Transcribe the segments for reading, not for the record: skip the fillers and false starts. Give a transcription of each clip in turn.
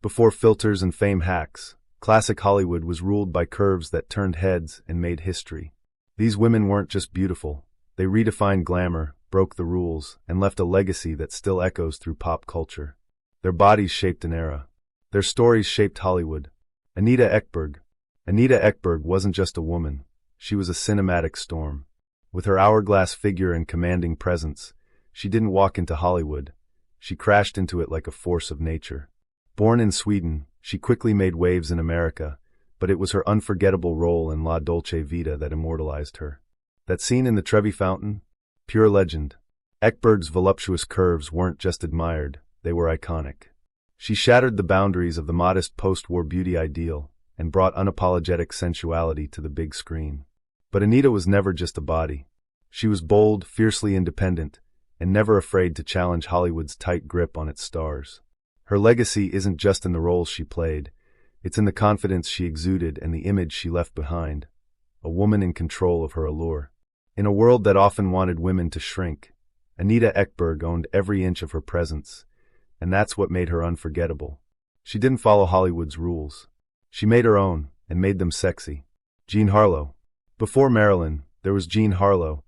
Before filters and fame hacks, classic Hollywood was ruled by curves that turned heads and made history. These women weren't just beautiful, they redefined glamour, broke the rules, and left a legacy that still echoes through pop culture. Their bodies shaped an era. Their stories shaped Hollywood. Anita Ekberg. Anita Ekberg wasn't just a woman, she was a cinematic storm. With her hourglass figure and commanding presence, she didn't walk into Hollywood, she crashed into it like a force of nature. Born in Sweden, she quickly made waves in America, but it was her unforgettable role in La Dolce Vita that immortalized her. That scene in the Trevi Fountain? Pure legend. Ekberg's voluptuous curves weren't just admired, they were iconic. She shattered the boundaries of the modest post-war beauty ideal and brought unapologetic sensuality to the big screen. But Anita was never just a body. She was bold, fiercely independent, and never afraid to challenge Hollywood's tight grip on its stars. Her legacy isn't just in the roles she played, it's in the confidence she exuded and the image she left behind, a woman in control of her allure. In a world that often wanted women to shrink, Anita Ekberg owned every inch of her presence, and that's what made her unforgettable. She didn't follow Hollywood's rules. She made her own, and made them sexy. Jean Harlow. Before Marilyn, there was Jean Harlow,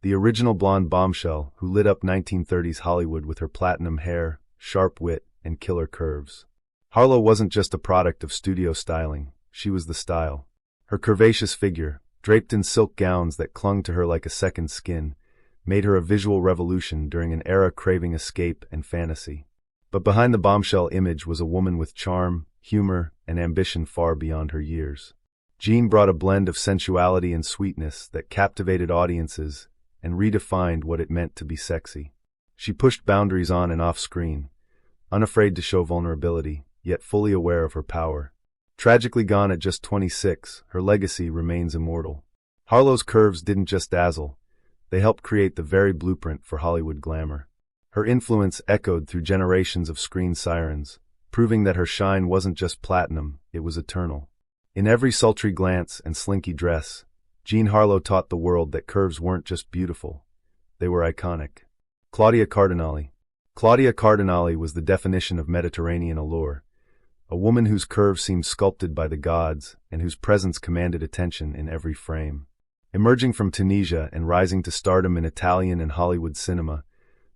the original blonde bombshell who lit up 1930s Hollywood with her platinum hair, sharp wit, and killer curves. Harlow wasn't just a product of studio styling, she was the style. Her curvaceous figure, draped in silk gowns that clung to her like a second skin, made her a visual revolution during an era craving escape and fantasy. But behind the bombshell image was a woman with charm, humor, and ambition far beyond her years. Jean brought a blend of sensuality and sweetness that captivated audiences and redefined what it meant to be sexy. She pushed boundaries on and off screen, unafraid to show vulnerability, yet fully aware of her power. Tragically gone at just 26, her legacy remains immortal. Harlow's curves didn't just dazzle, they helped create the very blueprint for Hollywood glamour. Her influence echoed through generations of screen sirens, proving that her shine wasn't just platinum, it was eternal. In every sultry glance and slinky dress, Jean Harlow taught the world that curves weren't just beautiful, they were iconic. Claudia Cardinale. Claudia Cardinale was the definition of Mediterranean allure, a woman whose curves seemed sculpted by the gods and whose presence commanded attention in every frame. Emerging from Tunisia and rising to stardom in Italian and Hollywood cinema,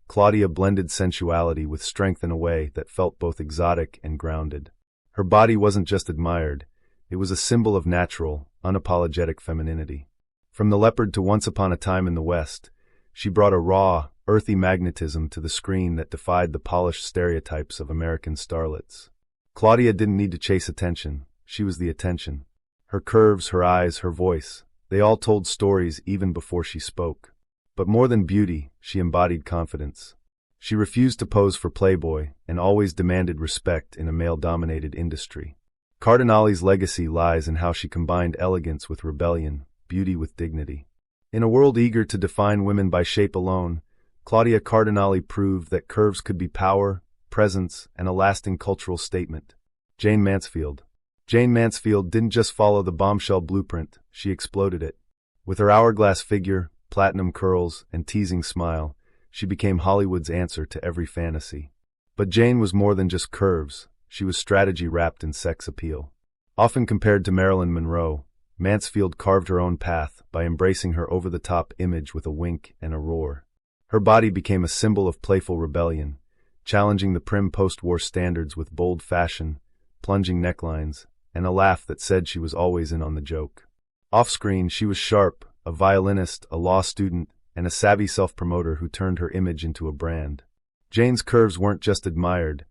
Claudia blended sensuality with strength in a way that felt both exotic and grounded. Her body wasn't just admired, it was a symbol of natural, unapologetic femininity. From the leopard to Once Upon a Time in the West, she brought a raw, earthy magnetism to the screen that defied the polished stereotypes of American starlets. Claudia didn't need to chase attention, she was the attention. Her curves, her eyes, her voice, they all told stories even before she spoke. But more than beauty, she embodied confidence. She refused to pose for Playboy and always demanded respect in a male-dominated industry. Cardinale's legacy lies in how she combined elegance with rebellion, beauty with dignity. In a world eager to define women by shape alone, Claudia Cardinale proved that curves could be power, presence, and a lasting cultural statement. Jayne Mansfield. Jayne Mansfield didn't just follow the bombshell blueprint, she exploded it. With her hourglass figure, platinum curls, and teasing smile, she became Hollywood's answer to every fantasy. But Jayne was more than just curves, she was strategy wrapped in sex appeal. Often compared to Marilyn Monroe, Mansfield carved her own path by embracing her over-the-top image with a wink and a roar. Her body became a symbol of playful rebellion, challenging the prim post-war standards with bold fashion, plunging necklines, and a laugh that said she was always in on the joke. Off-screen, she was sharp, a violinist, a law student, and a savvy self-promoter who turned her image into a brand. Jayne's curves weren't just admired,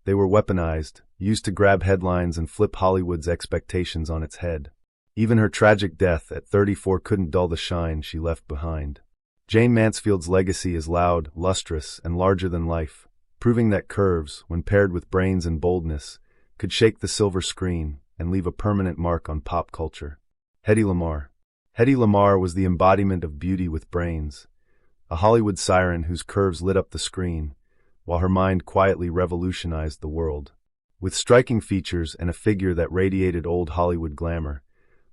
they were weaponized, used to grab headlines and flip Hollywood's expectations on its head. Even her tragic death at 34 couldn't dull the shine she left behind. Jayne Mansfield's legacy is loud, lustrous, and larger than life, proving that curves, when paired with brains and boldness, could shake the silver screen and leave a permanent mark on pop culture. Hedy Lamarr. Hedy Lamarr was the embodiment of beauty with brains, a Hollywood siren whose curves lit up the screen, while her mind quietly revolutionized the world. With striking features and a figure that radiated old Hollywood glamour,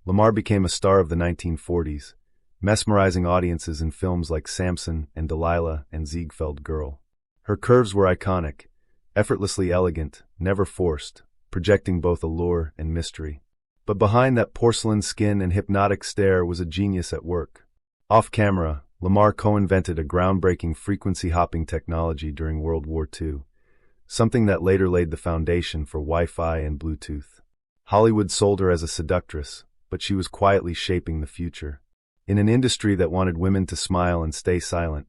Lamarr became a star of the 1940s, mesmerizing audiences in films like Samson and Delilah and Ziegfeld Girl. Her curves were iconic, effortlessly elegant, never forced, projecting both allure and mystery. But behind that porcelain skin and hypnotic stare was a genius at work. Off-camera, Lamarr co-invented a groundbreaking frequency-hopping technology during World War II, something that later laid the foundation for Wi-Fi and Bluetooth. Hollywood sold her as a seductress, but she was quietly shaping the future. In an industry that wanted women to smile and stay silent,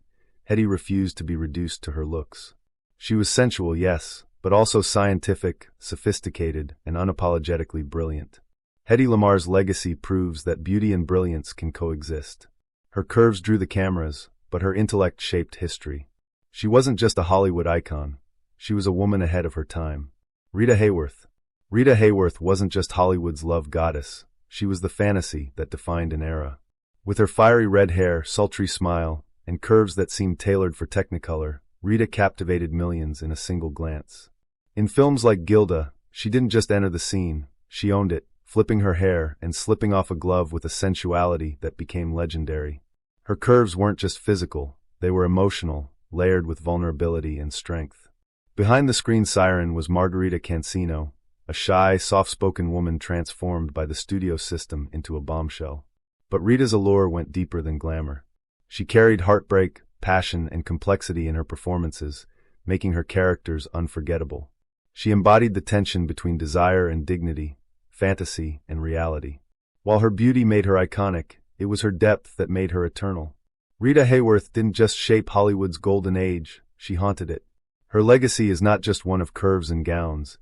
Hedy refused to be reduced to her looks. She was sensual, yes, but also scientific, sophisticated, and unapologetically brilliant. Hedy Lamarr's legacy proves that beauty and brilliance can coexist. Her curves drew the cameras, but her intellect shaped history. She wasn't just a Hollywood icon. She was a woman ahead of her time. Rita Hayworth. Rita Hayworth wasn't just Hollywood's love goddess. She was the fantasy that defined an era. With her fiery red hair, sultry smile, and curves that seemed tailored for Technicolor, Rita captivated millions in a single glance. In films like Gilda, she didn't just enter the scene, she owned it, flipping her hair and slipping off a glove with a sensuality that became legendary. Her curves weren't just physical, they were emotional, layered with vulnerability and strength. Behind the screen siren was Margarita Cancino, a shy, soft-spoken woman transformed by the studio system into a bombshell. But Rita's allure went deeper than glamour. She carried heartbreak, passion, and complexity in her performances, making her characters unforgettable. She embodied the tension between desire and dignity, fantasy and reality. While her beauty made her iconic, it was her depth that made her eternal. Rita Hayworth didn't just shape Hollywood's golden age, she haunted it. Her legacy is not just one of curves and gowns,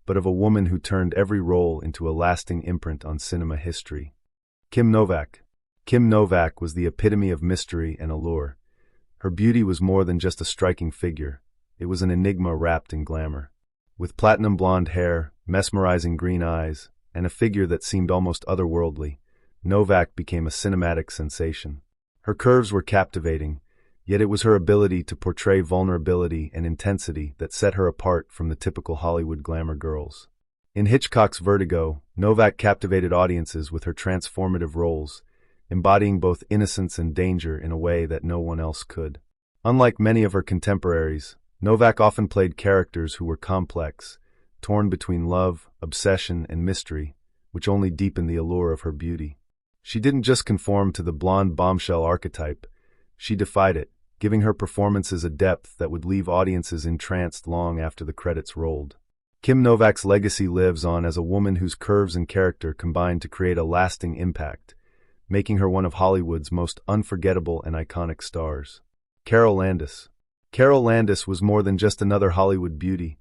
but of a woman who turned every role into a lasting imprint on cinema history. Kim Novak. Kim Novak was the epitome of mystery and allure. Her beauty was more than just a striking figure, it was an enigma wrapped in glamour. With platinum blonde hair, mesmerizing green eyes, and a figure that seemed almost otherworldly, Novak became a cinematic sensation. Her curves were captivating, yet it was her ability to portray vulnerability and intensity that set her apart from the typical Hollywood glamour girls. In Hitchcock's Vertigo, Novak captivated audiences with her transformative roles, embodying both innocence and danger in a way that no one else could. Unlike many of her contemporaries, Novak often played characters who were complex, torn between love, obsession, and mystery, which only deepened the allure of her beauty. She didn't just conform to the blonde bombshell archetype, she defied it, giving her performances a depth that would leave audiences entranced long after the credits rolled. Kim Novak's legacy lives on as a woman whose curves and character combined to create a lasting impact, making her one of Hollywood's most unforgettable and iconic stars. Carole Landis. Carole Landis was more than just another Hollywood beauty.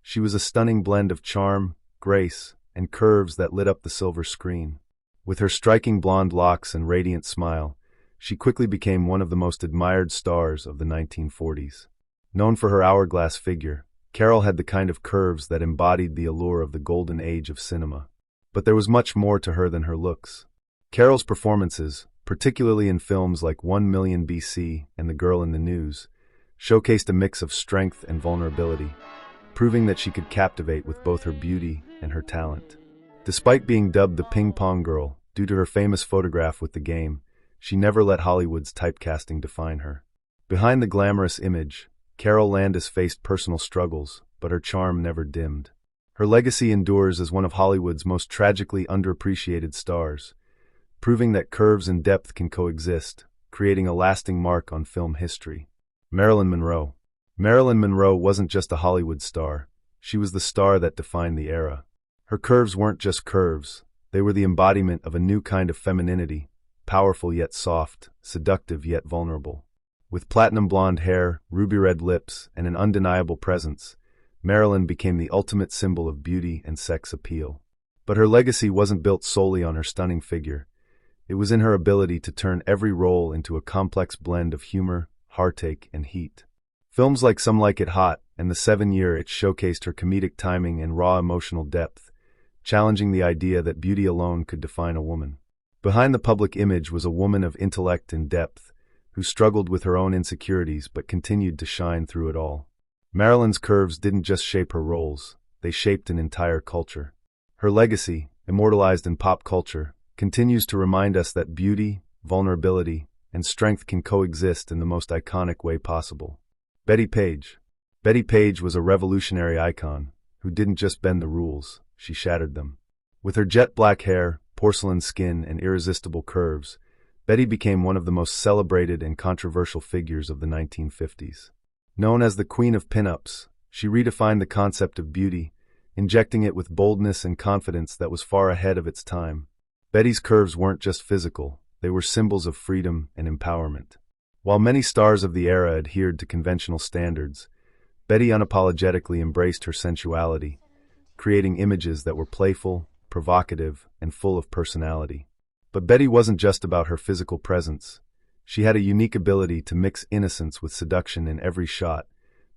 She was a stunning blend of charm, grace, and curves that lit up the silver screen. With her striking blonde locks and radiant smile, she quickly became one of the most admired stars of the 1940s. Known for her hourglass figure, Carole had the kind of curves that embodied the allure of the golden age of cinema. But there was much more to her than her looks. Carole's performances, particularly in films like 1,000,000 BC and The Girl in the News, showcased a mix of strength and vulnerability, proving that she could captivate with both her beauty and her talent. Despite being dubbed the Ping Pong Girl due to her famous photograph with the game, she never let Hollywood's typecasting define her. Behind the glamorous image, Carole Landis faced personal struggles, but her charm never dimmed. Her legacy endures as one of Hollywood's most tragically underappreciated stars, proving that curves and depth can coexist, creating a lasting mark on film history. Marilyn Monroe. Marilyn Monroe wasn't just a Hollywood star, she was the star that defined the era. Her curves weren't just curves, they were the embodiment of a new kind of femininity, powerful yet soft, seductive yet vulnerable. With platinum blonde hair, ruby red lips, and an undeniable presence, Marilyn became the ultimate symbol of beauty and sex appeal. But her legacy wasn't built solely on her stunning figure. It was in her ability to turn every role into a complex blend of humor, heartache, and heat. Films like Some Like It Hot and The 7 Year Itch showcased her comedic timing and raw emotional depth, challenging the idea that beauty alone could define a woman. Behind the public image was a woman of intellect and depth, who struggled with her own insecurities but continued to shine through it all. Marilyn's curves didn't just shape her roles, they shaped an entire culture. Her legacy, immortalized in pop culture, continues to remind us that beauty, vulnerability, and strength can coexist in the most iconic way possible. Bettie Page. Bettie Page was a revolutionary icon who didn't just bend the rules, she shattered them. With her jet-black hair, porcelain skin, and irresistible curves, Bettie became one of the most celebrated and controversial figures of the 1950s. Known as the Queen of Pin-Ups, she redefined the concept of beauty, injecting it with boldness and confidence that was far ahead of its time. Bettie's curves weren't just physical, they were symbols of freedom and empowerment. While many stars of the era adhered to conventional standards, Bettie unapologetically embraced her sensuality, creating images that were playful, provocative, and full of personality. But Bettie wasn't just about her physical presence. She had a unique ability to mix innocence with seduction in every shot,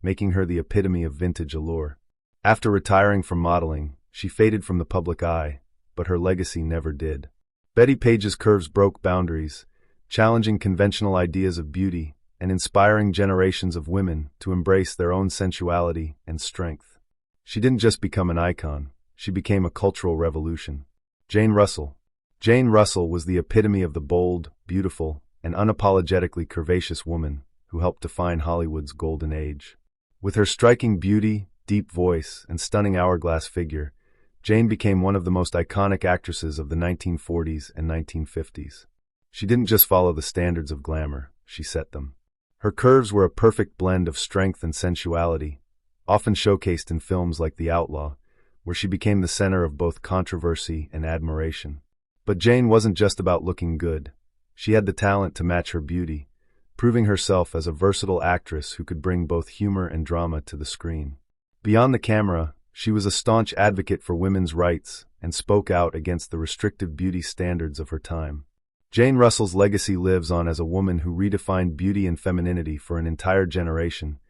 making her the epitome of vintage allure. After retiring from modeling, she faded from the public eye, but her legacy never did. Bettie Page's curves broke boundaries, challenging conventional ideas of beauty and inspiring generations of women to embrace their own sensuality and strength. She didn't just become an icon, she became a cultural revolution. Jane Russell. Jane Russell was the epitome of the bold, beautiful, and unapologetically curvaceous woman who helped define Hollywood's golden age. With her striking beauty, deep voice, and stunning hourglass figure, Jane became one of the most iconic actresses of the 1940s and 1950s. She didn't just follow the standards of glamour, she set them. Her curves were a perfect blend of strength and sensuality, often showcased in films like The Outlaw, where she became the center of both controversy and admiration. But Jane wasn't just about looking good. She had the talent to match her beauty, proving herself as a versatile actress who could bring both humor and drama to the screen. Beyond the camera, she was a staunch advocate for women's rights and spoke out against the restrictive beauty standards of her time. Jane Russell's legacy lives on as a woman who redefined beauty and femininity for an entire generation,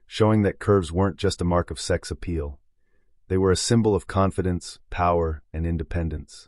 showing that curves weren't just a mark of sex appeal. They were a symbol of confidence, power, and independence.